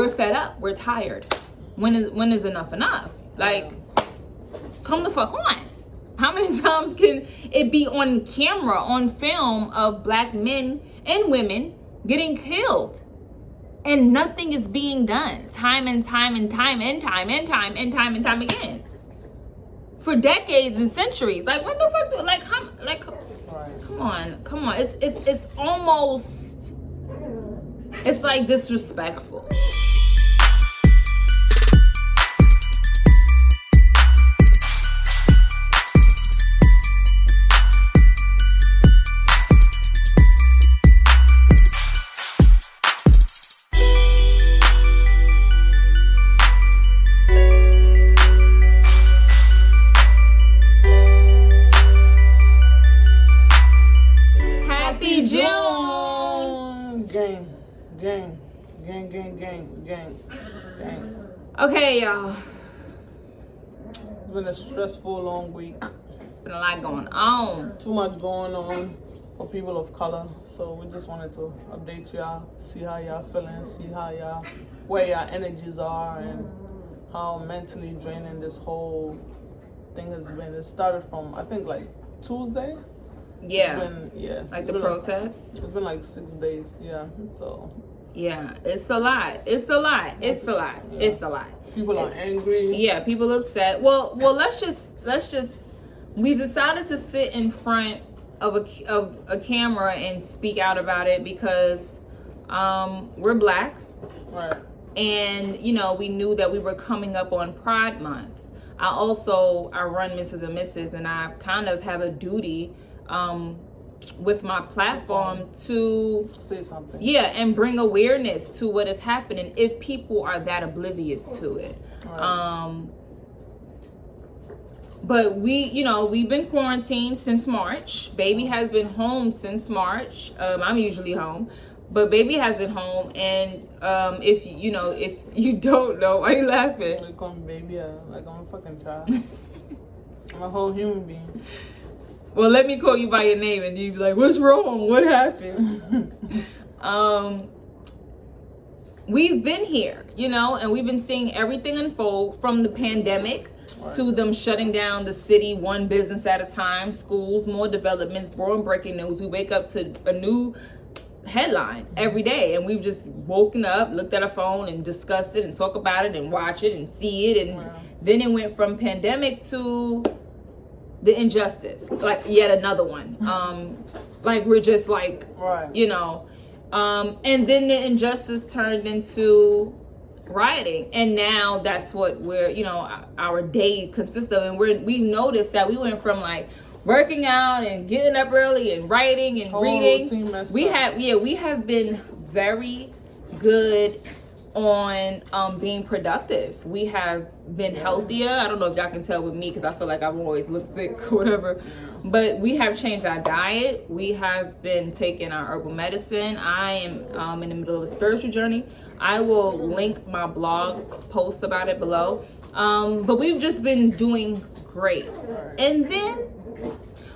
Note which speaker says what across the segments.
Speaker 1: we're fed up. We're tired. When is enough enough? Like, come the fuck on. How many times can it be on camera, on film, of black men and women getting killed? And nothing is being done. Time and time and time and time and time and time and time again. For decades and centuries. Like, when the fuck do, like, come on. It's almost, it's like disrespectful.
Speaker 2: Gang.
Speaker 1: Okay, y'all.
Speaker 2: It's been a stressful, long week.
Speaker 1: It's been a lot going on.
Speaker 2: Too much going on for people of color. So we just wanted to update y'all, see how y'all feeling, see how where y'all energies are, and how mentally draining this whole thing has been. It started from, I think, like Tuesday.
Speaker 1: Yeah.
Speaker 2: Like
Speaker 1: the protests.
Speaker 2: It's been like 6 days. Yeah. So.
Speaker 1: Yeah, it's a lot. It's a lot.
Speaker 2: People are angry.
Speaker 1: Yeah, people upset. Well, let's just. We decided to sit in front of a camera and speak out about it because we're black,
Speaker 2: right?
Speaker 1: And we knew that we were coming up on Pride Month. I run Mrs. and Mrs. and I kind of have a duty with my platform to
Speaker 2: say something,
Speaker 1: and bring awareness to what is happening if people are that oblivious to it. Right. But we've been quarantined since March. Baby has been home since March. I'm usually home, but baby has been home. And if you don't know, why are you laughing?
Speaker 2: They call me baby, like I'm a fucking child. I'm a whole human being.
Speaker 1: Well, let me call you by your name and you be like, what's wrong? What happened? We've been here, and we've been seeing everything unfold from the pandemic to them shutting down the city one business at a time, schools, more developments, more breaking news. We wake up to a new headline every day, and we've just woken up, looked at our phone and discussed it and talk about it and watch it and see it. And then it went from pandemic to the injustice, like yet another one. Like we're just like, and then the injustice turned into rioting, and now that's what our day consists of. And we've noticed that we went from like working out and getting up early and writing and reading. We have been very good on being productive. We have been healthier. I don't know if y'all can tell with me because I feel like I've always looked sick or whatever, but we have changed our diet. We have been taking our herbal medicine. I am in the middle of a spiritual journey. I will link my blog post about it below, but we've just been doing great. And then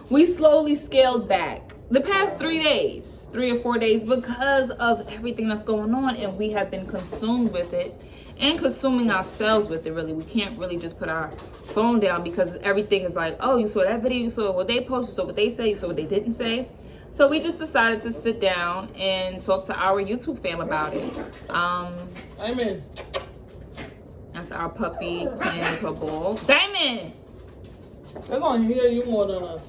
Speaker 1: we slowly scaled back the past 3 or 4 days because of everything that's going on, and we have been consumed with it and consuming ourselves with it. Really, we can't really just put our phone down because everything is like, oh, you saw that video, you saw what they posted, you saw what they say, you saw what they didn't say. So we just decided to sit down and talk to our YouTube fam about it.
Speaker 2: Diamond,
Speaker 1: that's our puppy playing with her ball. Diamond,
Speaker 2: they're gonna hear you more than us.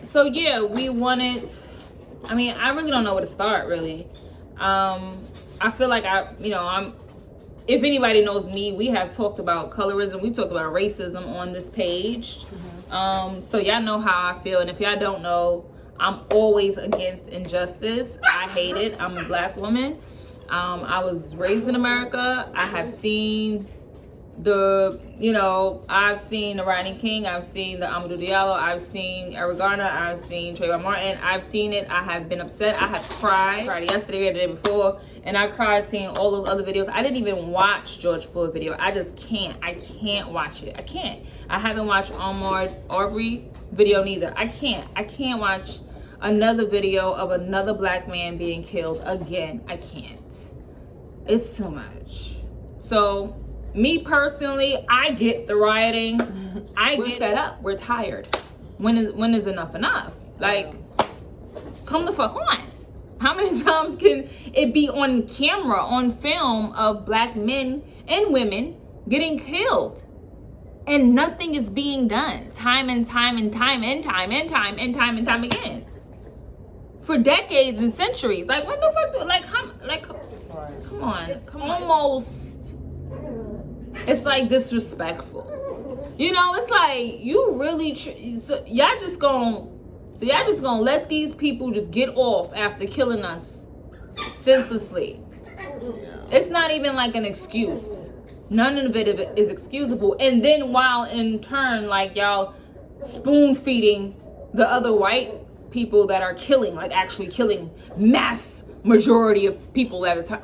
Speaker 1: So yeah, we wanted, I really don't know where to start, really. I feel like if anybody knows me, we have talked about colorism, we talked about racism on this page. So y'all know how I feel, and if y'all don't know, I'm always against injustice. I hate it. I'm a black woman. I was raised in America. I have seen I've seen the Rodney King, I've seen the Ahmaud Diallo, I've seen Eric Garner, I've seen Trayvon Martin, I've seen it, I have been upset, I have cried yesterday or the day before, and I cried seeing all those other videos. I didn't even watch George Floyd video. I just can't. I can't watch it. I can't. I haven't watched Ahmaud Arbery video neither. I can't watch another video of another black man being killed again. I can't. It's too much. So, me personally, I get the rioting. We're fed up. We're tired. When is enough enough? Like, come the fuck on. How many times can it be on camera, on film, of black men and women getting killed? And nothing is being done. Time and time and time and time and time and time and time again. For decades and centuries. Like, when the fuck come on. It's almost, it's like disrespectful. You know, it's like, you really, so y'all just gonna let these people just get off after killing us senselessly. It's not even like an excuse. None of it is excusable. And then while in turn, like, y'all spoon feeding the other white people that are killing, like actually killing mass majority of people at a time.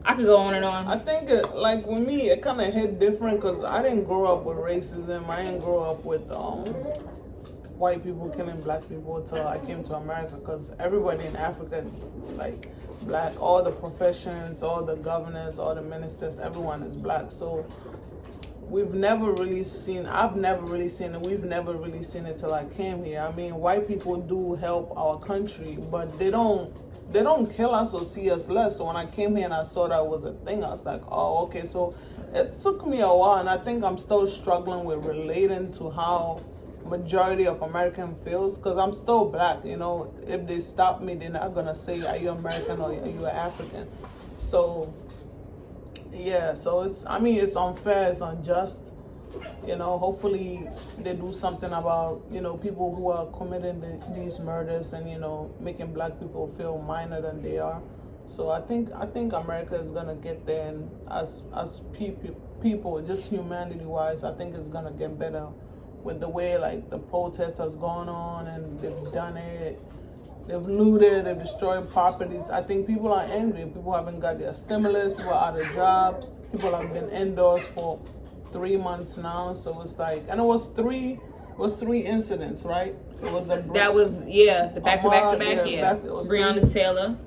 Speaker 1: I could go on and on.
Speaker 2: I think like with me, it kind of hit different because I didn't grow up with racism. I didn't grow up with white people killing black people until I came to America, because everybody in Africa is like black. All the professions, all the governors, all the ministers, everyone is black. So I've never really seen it. We've never really seen it till I came here. I mean, white people do help our country, but they don't kill us or see us less. So when I came here and I saw that was a thing, I was like, oh, okay. So it took me a while, and I think I'm still struggling with relating to how majority of American feels, because I'm still black. You know, if they stop me, they're not gonna say, are you American or are you African? So yeah, so it's unfair, it's unjust. You know, hopefully they do something about, you know, people who are committing these murders and, you know, making black people feel minor than they are. So I think America is gonna get there, and as people, just humanity wise, I think it's gonna get better with the way like the protest has gone on, and they've done it. They've looted, they've destroyed properties. I think people are angry. People haven't got their stimulus, people are out of jobs, people have been indoors for 3 months now. So it's like, and it was three incidents, right? It was the back to back.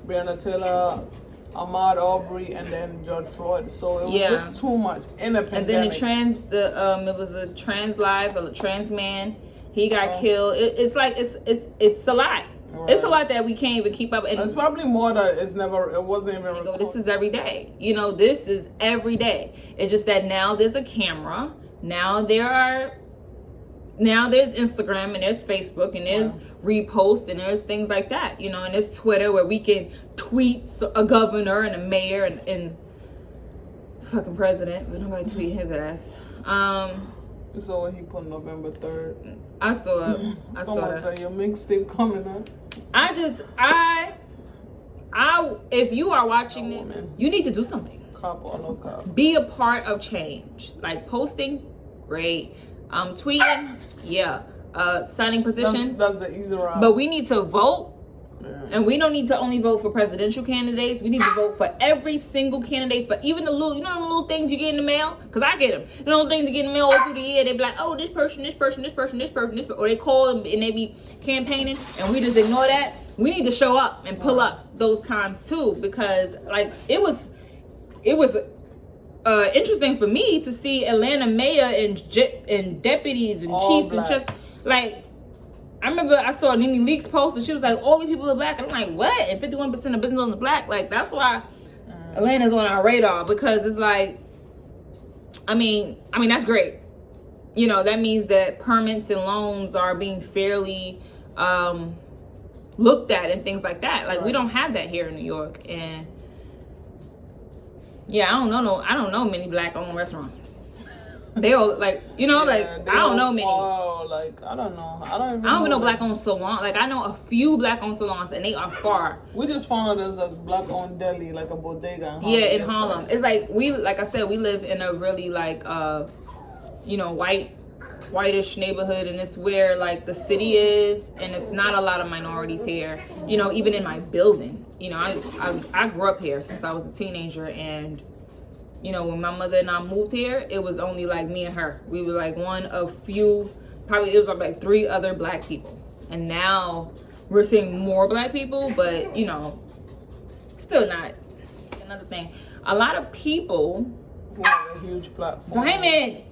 Speaker 2: Breonna Taylor, Ahmaud Arbery, and then George Floyd. So it was just too much in a pandemic.
Speaker 1: And then it was a trans man. He got killed. It's a lot. Right. It's a lot that we can't even keep up. And
Speaker 2: it's probably more that it wasn't even recorded.
Speaker 1: This is every day. You know, this is every day. It's just that now there's a camera. Now there's Instagram, and there's Facebook, and there's reposts, and there's things like that. You know, and there's Twitter where we can tweet a governor and a mayor and fucking president, but nobody tweet his ass.
Speaker 2: You saw what he put November 3rd.
Speaker 1: I saw it.
Speaker 2: Someone said your mixtape coming up.
Speaker 1: If you are watching it, you need to do something.
Speaker 2: Cop or no cop.
Speaker 1: Be a part of change. Like posting, great. Tweeting, yeah. Signing petition.
Speaker 2: That's the easy route.
Speaker 1: But we need to vote. Yeah. And we don't need to only vote for presidential candidates. We need to vote for every single candidate, for even the little things you get in the mail. Because I get them. The little things you get in the mail all through the year. They be like, oh, this person. Or they call them and they be campaigning, and we just ignore that. We need to show up and pull up those times too. Because like it was interesting for me to see Atlanta mayor and deputies and
Speaker 2: all
Speaker 1: chiefs
Speaker 2: black.
Speaker 1: and stuff. Like, I remember I saw Nene Leakes post, and she was like, all the people are black. And I'm like, what? And 51% of business on the black? Like, that's why Atlanta's on our radar, because it's like, I mean, that's great. You know, that means that permits and loans are being fairly looked at and things like that. Like, we don't have that here in New York. And yeah, I don't know many black-owned restaurants. They all like, you know, like I don't know many.
Speaker 2: Like I don't know. I don't
Speaker 1: even know black-owned salons. Like I know a few black-owned salons, and they are far.
Speaker 2: We just found out there's a black-owned deli, like a bodega. In Harlem.
Speaker 1: Yeah, in Harlem. It's like like I said, we live in a really like you know, whitish neighborhood, and it's where like the city is, and it's not a lot of minorities here. You know, even in my building. You know, I grew up here since I was a teenager, and you know, when my mother and I moved here, it was only like me and her. We were like one of few, probably it was like 3 other black people. And now we're seeing more black people, but you know, still not another thing. A lot of people
Speaker 2: who have a huge platform.
Speaker 1: Diamond.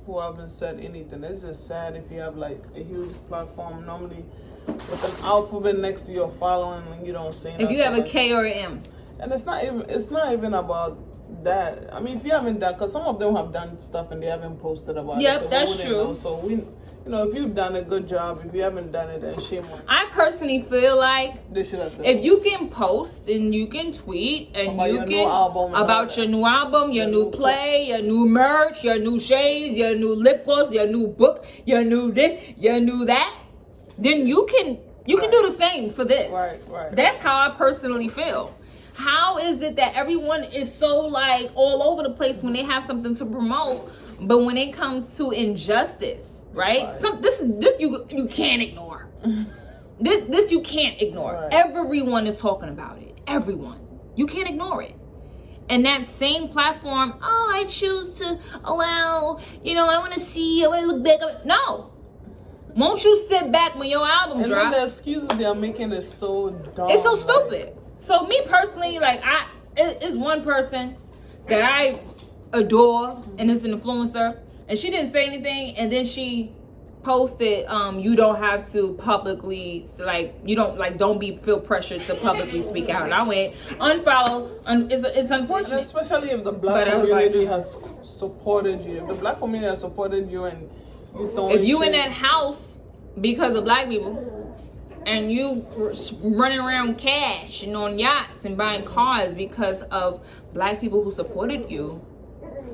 Speaker 2: Who haven't said anything. It's just sad if you have like a huge platform normally with an alphabet next to your following and you don't say nothing.
Speaker 1: If you have a K or an M.
Speaker 2: And it's not even about that. I mean, if you haven't done, because some of them have done stuff and they haven't posted about it.
Speaker 1: Yep,
Speaker 2: So
Speaker 1: that's true.
Speaker 2: Know. So if you've done a good job, if you haven't done it, then shame on you.
Speaker 1: I personally feel like
Speaker 2: They should have said
Speaker 1: if you can post and you can tweet and
Speaker 2: about
Speaker 1: you
Speaker 2: your
Speaker 1: can
Speaker 2: new album
Speaker 1: about your new album, your new play, your new merch, your new shades, your new lip gloss, your new book, your new this, your new that, then you can do the same for this.
Speaker 2: Right.
Speaker 1: That's how I personally feel. How is it that everyone is so like all over the place when they have something to promote, but when it comes to injustice, right? This you can't ignore. this you can't ignore.
Speaker 2: Right.
Speaker 1: Everyone is talking about it. Everyone. You can't ignore it. And that same platform, I choose to allow, I want to look back. No. Won't you sit back when your album drops?
Speaker 2: And then the excuses they are making is so dumb.
Speaker 1: It's so stupid. So me personally, it's one person that I adore, and it's an influencer, and she didn't say anything, and then she posted, you don't have to publicly, don't feel pressured to publicly speak out. And I went unfollow. It's unfortunate,
Speaker 2: and especially if the black community has supported you. If the black community has supported you, and you don't.
Speaker 1: If you in that house because of black people, and you running around cash and on yachts and buying cars because of black people who supported you,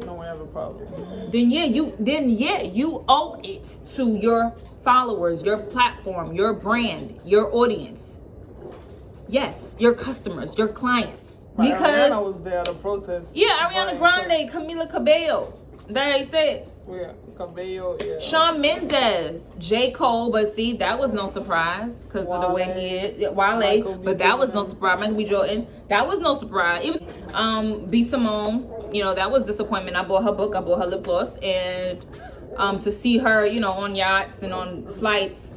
Speaker 2: no one have a problem.
Speaker 1: Then you owe it to your followers, your platform, your brand, your audience. Yes, your customers, your clients. Because
Speaker 2: Ariana was there at the protest.
Speaker 1: Yeah, Ariana Grande, Camila Cabello. That I said.
Speaker 2: Yeah, Cabello, yeah.
Speaker 1: Shawn Mendes, J. Cole, but see, that was no surprise because of the way he is. Wale, but that was no surprise. Michael B. Jordan, that was no surprise. Even B. Simone, that was disappointment. I bought her book, I bought her lip gloss, and to see her, on yachts and on flights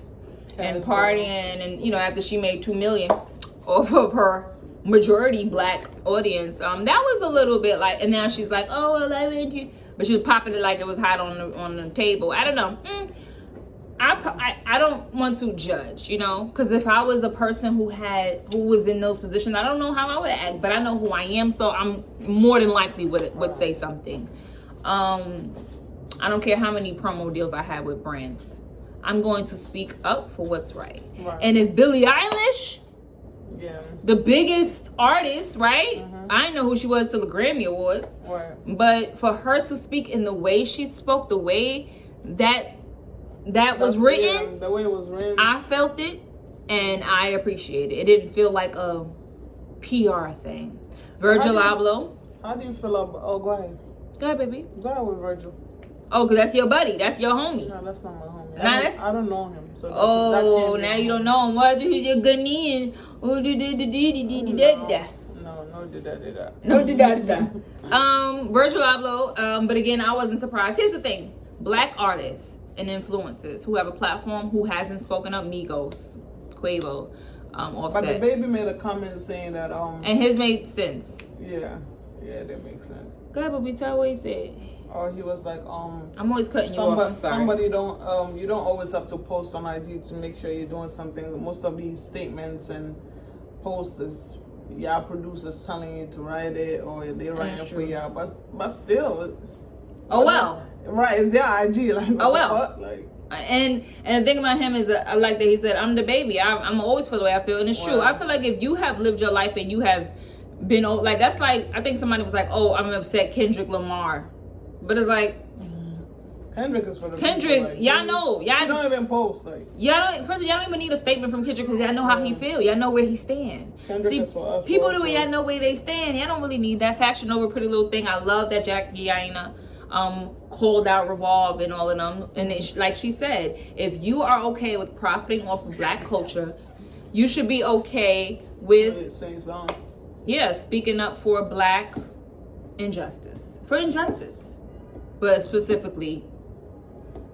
Speaker 1: and partying, and after she made $2 million off of her majority black audience, that was a little bit like, and now she's like, oh, well, I went you. But she was popping it like it was hot on the table. I don't know. I don't want to judge, because if I was a person who was in those positions, I don't know how I would act, but I know who I am, so I'm more than likely would say something. I don't care how many promo deals I had with brands. I'm going to speak up for what's right. And if Billie Eilish, the biggest artist, right? Mm-hmm. I didn't know who she was till the Grammy Awards.
Speaker 2: Right.
Speaker 1: But for her to speak in the way she spoke, the way that was written,
Speaker 2: the way it was written,
Speaker 1: I felt it and I appreciate it. It didn't feel like a PR thing. Virgil Abloh.
Speaker 2: How do you feel about? Oh, go ahead.
Speaker 1: Go ahead, baby.
Speaker 2: Go ahead with Virgil.
Speaker 1: Oh, because that's your buddy. That's your homie.
Speaker 2: No, that's not my homie.
Speaker 1: I
Speaker 2: don't know him. So
Speaker 1: now you don't know him. What do you good need?
Speaker 2: No,
Speaker 1: Virgil Abloh. But again, I wasn't surprised. Here's the thing: black artists and influencers who have a platform who hasn't spoken up. Migos, Quavo, Offset.
Speaker 2: But the baby made a comment saying that
Speaker 1: and his made sense.
Speaker 2: Yeah, that makes sense.
Speaker 1: Go ahead, but tell what he said.
Speaker 2: Or he was like,
Speaker 1: I'm always cutting you off. I'm sorry.
Speaker 2: Somebody you don't always have to post on IG to make sure you're doing something. Most of these statements and posts is producers telling you to write it, or they're writing for you. But still.
Speaker 1: Oh well.
Speaker 2: Right, it's their IG. Like,
Speaker 1: oh well.
Speaker 2: What? Like.
Speaker 1: And the thing about him is that I like that he said, I'm the baby. I'm always feel the way I feel, and it's true. I feel like if you have lived your life and you have been like, that's like, I think somebody was like, oh, I'm upset Kendrick Lamar. But it's like
Speaker 2: Kendrick is for the
Speaker 1: Kendrick,
Speaker 2: people, like,
Speaker 1: y'all
Speaker 2: don't even post like
Speaker 1: y'all don't even need a statement from Kendrick because y'all know how he feel. Y'all know where he stand.
Speaker 2: Kendrick is for us.
Speaker 1: People do it, y'all know where they stand. Y'all don't really need that Fashion Over Pretty Little Thing. I love that Jackie Aina called out Revolve and all of them. And like she said, if you are okay with profiting off of black culture, you should be okay with speaking up for black injustice. But specifically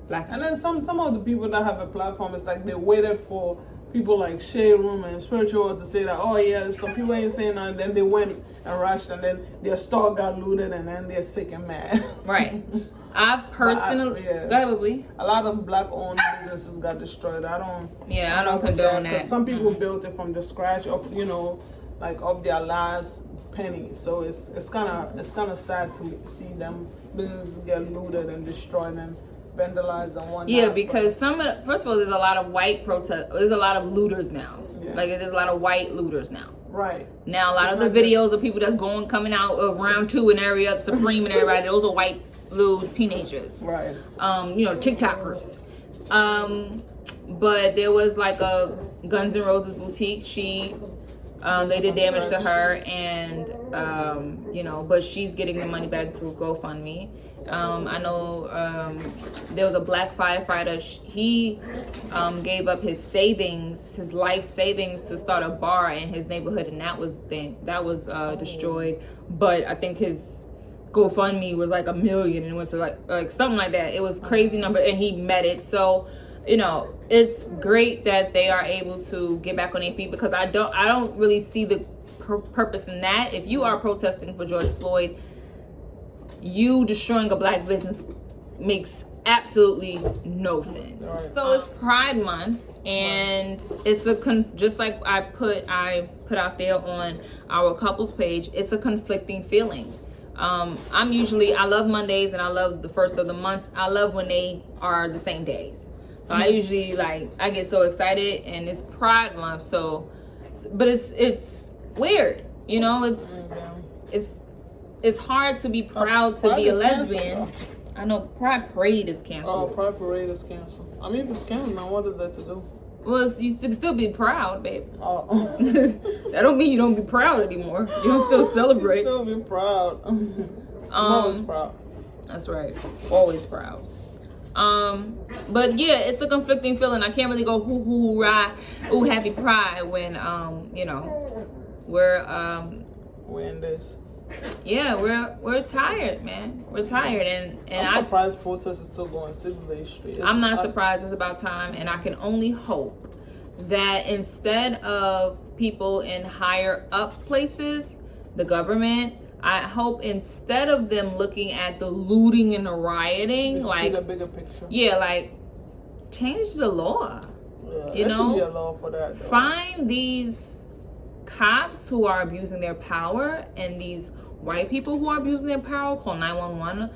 Speaker 1: black.
Speaker 2: And then some of the people that have a platform, it's like they waited for people like Shade Room and Spiritual to say that, oh yeah, some people ain't saying nothing, then they went and rushed, and then their store got looted, and then they're sick and mad.
Speaker 1: Right. I've personally... Go ahead, baby.
Speaker 2: A lot of black-owned businesses got destroyed. I don't
Speaker 1: condone that.
Speaker 2: Because some people built it from the scratch of, like of their last penny. So it's kind of sad to see them businesses get looted and destroyed and vandalized and whatnot.
Speaker 1: Yeah, because first of all, there's a lot of white protest. There's a lot of looters now. Yeah. Like there's a lot of white looters now.
Speaker 2: Right.
Speaker 1: Now a lot of the videos of people that's coming out of round 2 and area Supreme and everybody, those are white little teenagers.
Speaker 2: Right.
Speaker 1: TikTokers. But there was like a Guns N' Roses boutique. They did damage to her, and but she's getting the money back through GoFundMe. I know there was a black firefighter. He gave up his life savings to start a bar in his neighborhood, and that was destroyed. But I think his GoFundMe was like $1 million, and it was like something like that. It was crazy number, and he met it. So it's great that they are able to get back on their feet, because I don't really see the purpose in that. If you are protesting for George Floyd, you destroying a black business makes absolutely no sense. Right. So it's Pride Month, and it's just like I put out there on our couples page, it's a conflicting feeling. I love Mondays, and I love the first of the month. I love when they are the same days. So I usually I get so excited, and it's Pride Month. So, but it's weird, it's hard to be proud to be a lesbian. Canceled. I know Pride Parade is canceled.
Speaker 2: Oh, Pride Parade is canceled. I mean, if it's canceled, now what is that to do?
Speaker 1: Well, you can still be proud, babe.
Speaker 2: Oh.
Speaker 1: That don't mean you don't be proud anymore. You don't still celebrate.
Speaker 2: You still be proud. I'm always proud.
Speaker 1: That's right. Always proud. But yeah, it's a conflicting feeling. I can't really go ooh happy Pride when
Speaker 2: we're in this.
Speaker 1: Yeah, we're tired, man. We're tired, and
Speaker 2: I'm surprised protests is still going 6 days straight.
Speaker 1: I'm not surprised. It's about time, and I can only hope that instead of people in higher up places, the government, I hope instead of them looking at the looting and the rioting,
Speaker 2: see the bigger picture.
Speaker 1: Yeah, change the law.
Speaker 2: Yeah, there should be a law for that, though.
Speaker 1: Find these cops who are abusing their power, and these white people who are abusing their power, call 911,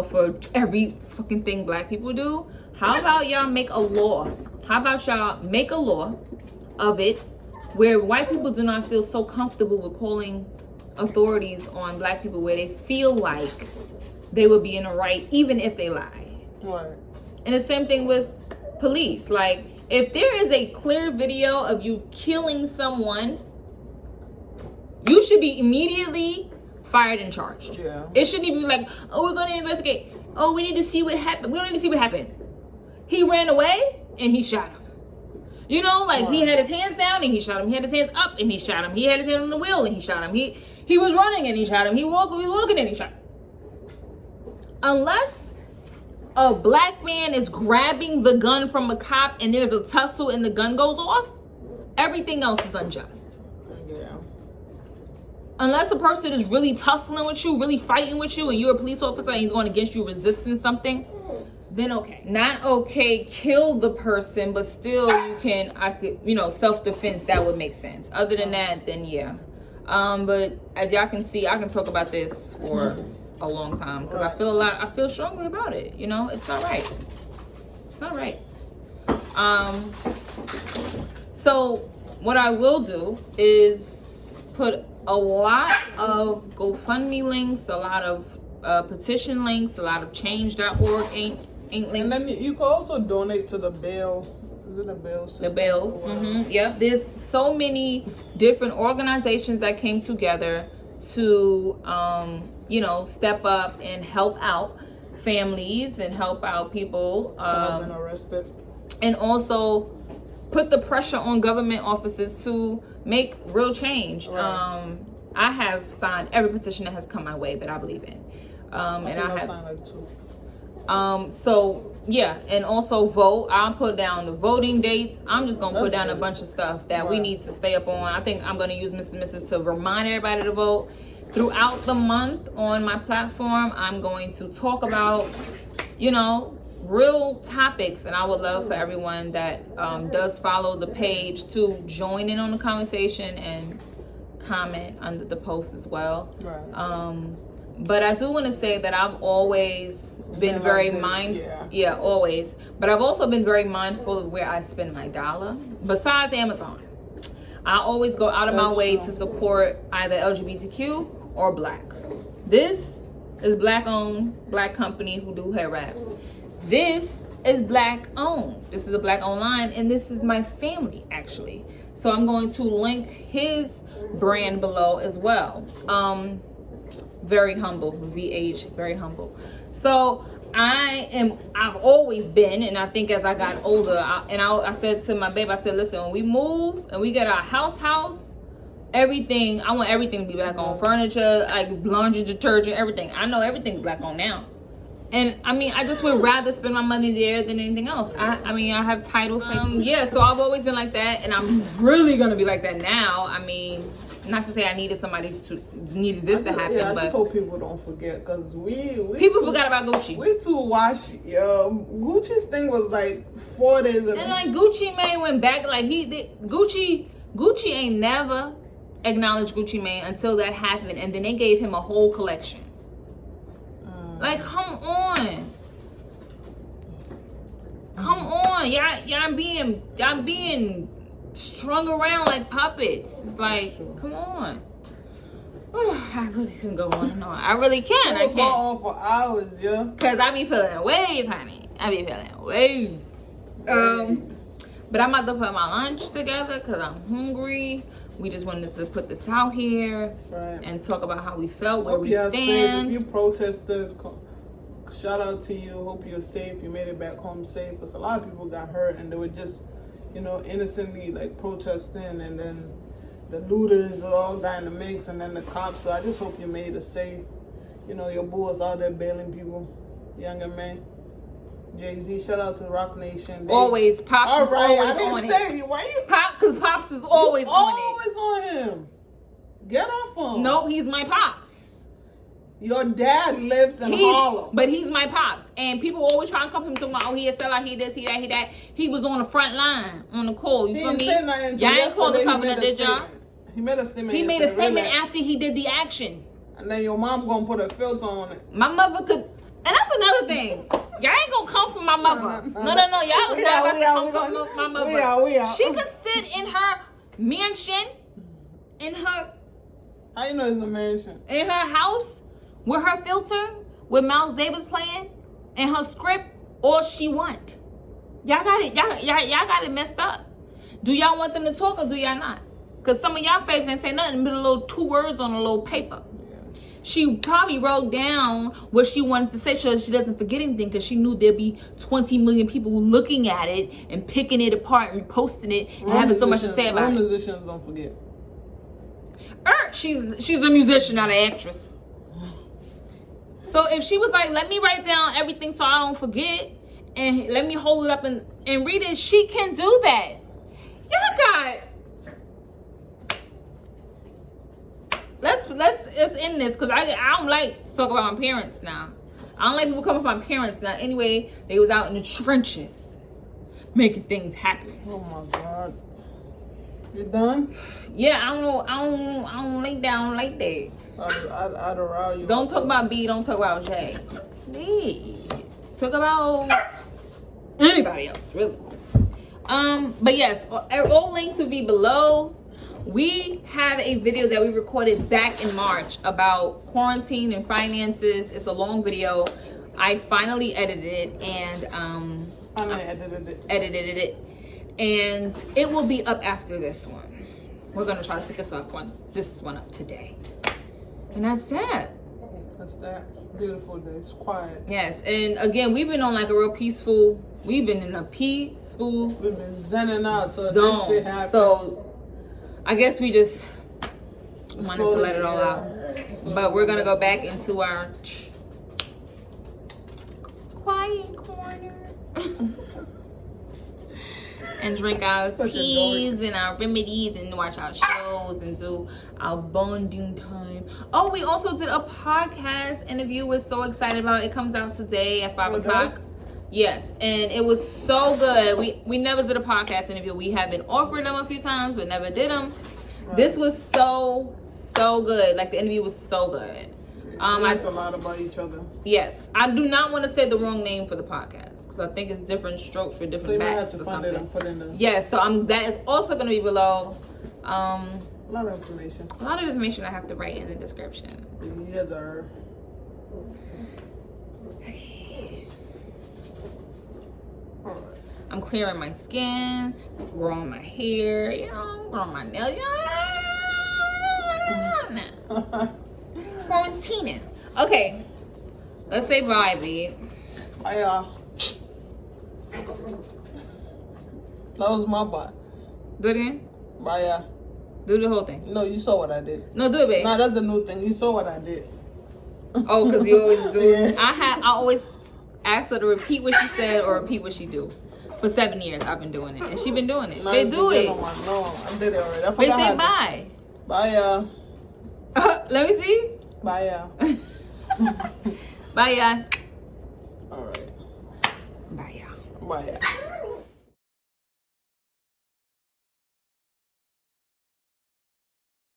Speaker 1: for every fucking thing black people do. How about y'all make a law? How about y'all make a law of it where white people do not feel so comfortable with calling authorities on black people, where they feel like they would be in the right even if they lie.
Speaker 2: Right.
Speaker 1: And the same thing with police. If there is a clear video of you killing someone, you should be immediately fired and charged.
Speaker 2: Yeah.
Speaker 1: It shouldn't even be like, oh, we're going to investigate. Oh, we need to see what happened. We don't need to see what happened. He ran away and he shot him. He had his hands down and he shot him. He had his hands up and he shot him. He had his hand on the wheel and he shot him. He was running and he shot him. He was walking and he shot him. Unless a black man is grabbing the gun from a cop and there's a tussle and the gun goes off, everything else is unjust.
Speaker 2: Yeah.
Speaker 1: Unless a person is really tussling with you, really fighting with you, and you're a police officer and he's going against you resisting something, then okay. Not okay, kill the person, but still self-defense, that would make sense. Other than that, then yeah. But as y'all can see, I can talk about this for a long time, because I feel strongly about it. It's not right. It's not right. So what I will do is put a lot of GoFundMe links, a lot of petition links, a lot of change.org ain't links.
Speaker 2: And then you can also donate to the bail. Is it the bail system?
Speaker 1: The bails. Yep. There's so many different organizations that came together to step up and help out families and help out people
Speaker 2: have been arrested, and
Speaker 1: also put the pressure on government offices to make real change.
Speaker 2: Right.
Speaker 1: I have signed every petition that has come my way that I believe in, and I have
Speaker 2: signed like 2.
Speaker 1: So yeah, and also vote. I'll put down the voting dates. I'm just gonna put down a bunch of stuff that we need to stay up on. I think I'm gonna use Mr. and Mrs. to remind everybody to vote. Throughout the month on my platform, I'm going to talk about, real topics, and I would love for everyone that does follow the page to join in on the conversation and comment under the post as well.
Speaker 2: Right.
Speaker 1: But I do want to say that I've always been very mindful. Yeah, always. But I've also been very mindful of where I spend my dollar. Besides Amazon, I always go out of my way to support either LGBTQ or Black. This is Black-owned, Black company who do hair wraps. This is Black-owned. This is a Black-owned line, and this is my family, actually. So I'm going to link his brand below as well. Very humble, VH, very humble. So I've always been, and I think as I got older, I said to my babe, I said, listen, when we move and we get our house, everything, I want everything to be Black on. Furniture, like laundry detergent, everything. I know everything's Black on now. And I just would rather spend my money there than anything else. I have title. So I've always been like that, and I'm really gonna be like that now. Not to say I needed this to happen,
Speaker 2: I
Speaker 1: but
Speaker 2: just hope people don't forget, because
Speaker 1: people forgot about Gucci.
Speaker 2: We too washy. Gucci's thing was like 4 days ago.
Speaker 1: And like Gucci Mane went back, like Gucci ain't never acknowledged Gucci Mane until that happened, and then they gave him a whole collection. Like, come on, y'all being strung around like puppets. It's like, come on. I really couldn't go on and on. I really can. I can't.
Speaker 2: Go on for hours, yeah.
Speaker 1: Cause I be feeling waves, honey. I be feeling waves. But I'm about to put my lunch together because I'm hungry. We just wanted to put this out here and talk about how we felt, where we stand.
Speaker 2: Safe. If you protested, shout out to you. Hope you're safe. You made it back home safe. Because a lot of people got hurt and they were just, innocently like protesting, and then the looters all got in the mix, and then the cops. So I just hope you made it safe. Your boys out there bailing people, younger man. Jay-Z, shout out to Rock Nation.
Speaker 1: Always, Pops is always on
Speaker 2: him. Why you?
Speaker 1: Because Pops is always on it.
Speaker 2: Always on him. Get off him.
Speaker 1: Nope, he's my Pops.
Speaker 2: Your dad lives in Harlem.
Speaker 1: But he's my Pops. And people always try and come from him talking about, oh, he a sellout, he this, he that, he that. He was on the front line, on the call. You feel me? Y'all ain't called the covenant, did y'all?
Speaker 2: He made a statement.
Speaker 1: He made a statement after he did the action.
Speaker 2: And then your mom gonna put a filter on it.
Speaker 1: My mother could... And that's another thing. Y'all ain't gonna come for my mother. No. Y'all not about to come for my mother.
Speaker 2: We are.
Speaker 1: She could sit in her mansion, in her...
Speaker 2: How you know it's a mansion?
Speaker 1: In her house, with her filter, with Miles Davis playing, and her script, all she want. Y'all got it. Y'all got it messed up. Do y'all want them to talk or do y'all not? Because some of y'all faves ain't say nothing but a little 2 words on a little paper. She probably wrote down what she wanted to say so she doesn't forget anything, because she knew there'd be 20 million people looking at it and picking it apart and reposting it and having so much to say about it.
Speaker 2: Musicians don't forget.
Speaker 1: She's a musician, not an actress. So if she was like, let me write down everything so I don't forget, and let me hold it up and read it, she can do that. Y'all got... Let's end this, because I don't like to talk about my parents now. I don't like people coming from my parents now. Anyway, they was out in the trenches making things happen.
Speaker 2: Oh my God. You done?
Speaker 1: Yeah, I don't like that. I don't like that.
Speaker 2: I'd arouse you.
Speaker 1: Don't talk about B, don't talk about J. Please. Talk about anybody else, really. But yes, all links will be below. We have a video that we recorded back in March about quarantine and finances. It's a long video. I finally edited it and edited it, and it will be up after this one. We're gonna try to pick this one up today, and that's that.
Speaker 2: That's that. Beautiful day. It's quiet.
Speaker 1: Yes, and again, we've been on like a real peaceful. We've been in a peaceful.
Speaker 2: We've been zenning out so
Speaker 1: zone.
Speaker 2: This shit happened.
Speaker 1: So I guess we just wanted to let it all out. But we're gonna go back into our quiet corner. And drink our
Speaker 2: Such a
Speaker 1: teas
Speaker 2: dork.
Speaker 1: and our remedies and watch our shows and do our bonding time. Oh, we also did a podcast interview. We're so excited about it. It comes out today at 5 o'clock.
Speaker 2: does?
Speaker 1: Yes, and it was so good. We never did a podcast interview. We have been offered them a few times, but never did them.
Speaker 2: Right.
Speaker 1: This was so good. Like, the interview was so good.
Speaker 2: We learned a lot about each other.
Speaker 1: Yes, I do not want to say the wrong name for the podcast because I think it's different strokes for
Speaker 2: So
Speaker 1: different
Speaker 2: you might have
Speaker 1: backs
Speaker 2: to
Speaker 1: or
Speaker 2: find it
Speaker 1: something.
Speaker 2: and put in the
Speaker 1: Yes, so that is also going to be below.
Speaker 2: a lot of information.
Speaker 1: A lot of information I have to write in the description.
Speaker 2: Yes, sir. Alright.
Speaker 1: I'm clearing my skin, growing my hair, you know, growing my nails. Quarantining. Okay, let's say bye, B.
Speaker 2: That was my bot.
Speaker 1: Do it again.
Speaker 2: Bye.
Speaker 1: Do the whole thing.
Speaker 2: No, you saw what I did.
Speaker 1: No, do it, babe.
Speaker 2: Nah, that's a new thing. You saw what I did.
Speaker 1: Oh, because you always do.
Speaker 2: Yeah.
Speaker 1: I always ask her to repeat what she said or repeat what she do. For 7 years, I've been doing it, and she been doing it.
Speaker 2: Nah,
Speaker 1: They
Speaker 2: it's
Speaker 1: do
Speaker 2: been
Speaker 1: it.
Speaker 2: good on my- No, I did it already. I
Speaker 1: They
Speaker 2: forgot
Speaker 1: say
Speaker 2: how to-
Speaker 1: bye.
Speaker 2: Bye.
Speaker 1: Let me see.
Speaker 2: Bye.
Speaker 1: Bye, y'all.
Speaker 2: All right.
Speaker 1: Bye, y'all.
Speaker 2: Bye.